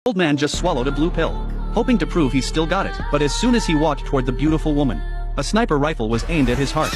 Old man just swallowed a blue pill, hoping to prove he still got it, but as soon as he walked toward the beautiful woman, a sniper rifle was aimed at his heart.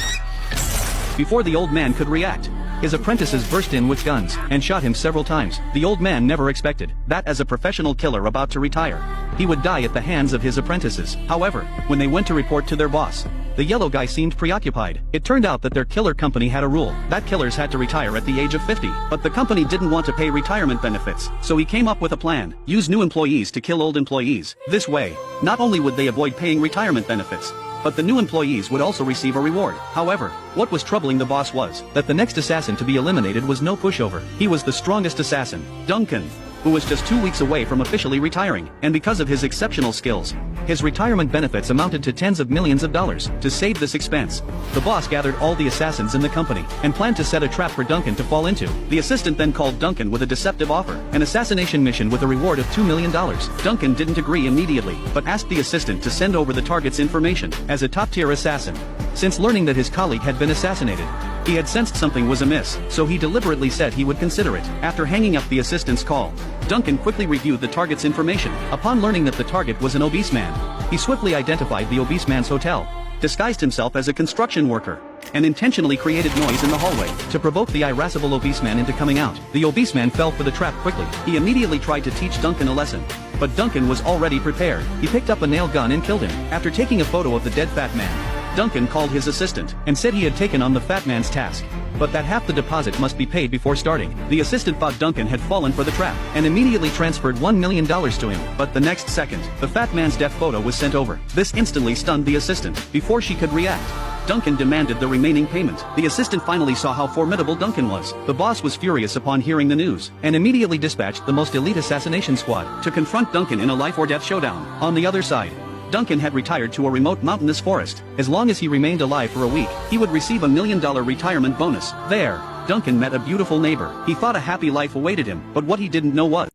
Before the old man could react, his apprentices burst in with guns and shot him several times. The old man never expected that as a professional killer about to retire, he would die at the hands of his apprentices. However, when they went to report to their boss, the yellow guy seemed preoccupied. It turned out that their killer company had a rule that killers had to retire at the age of 50. But the company didn't want to pay retirement benefits, so he came up with a plan: use new employees to kill old employees. This way, not only would they avoid paying retirement benefits, but the new employees would also receive a reward. However, what was troubling the boss was that the next assassin to be eliminated was no pushover. He was the strongest assassin, Duncan, who was just 2 weeks away from officially retiring, and because of his exceptional skills, his retirement benefits amounted to tens of millions of dollars. To save this expense, the boss gathered all the assassins in the company and planned to set a trap for Duncan to fall into. The assistant then called Duncan with a deceptive offer, an assassination mission with a reward of $2 million. Duncan didn't agree immediately, but asked the assistant to send over the target's information. As a top-tier assassin, since learning that his colleague had been assassinated, he had sensed something was amiss, so he deliberately said he would consider it. After hanging up the assistant's call, Duncan quickly reviewed the target's information. Upon learning that the target was an obese man, he swiftly identified the obese man's hotel, disguised himself as a construction worker, and intentionally created noise in the hallway to provoke the irascible obese man into coming out. The obese man fell for the trap quickly. He immediately tried to teach Duncan a lesson, but Duncan was already prepared. He picked up a nail gun and killed him. After taking a photo of the dead fat man, Duncan called his assistant and said he had taken on the fat man's task, but that half the deposit must be paid before starting. The assistant thought Duncan had fallen for the trap and immediately transferred $1 million to him, but the next second, the fat man's death photo was sent over. This instantly stunned the assistant. Before she could react, Duncan demanded the remaining payment. The assistant finally saw how formidable Duncan was. The boss was furious upon hearing the news, and immediately dispatched the most elite assassination squad to confront Duncan in a life-or-death showdown. On the other side, Duncan had retired to a remote mountainous forest. As long as he remained alive for a week, he would receive $1 million retirement bonus. There, Duncan met a beautiful neighbor. He thought a happy life awaited him, but what he didn't know was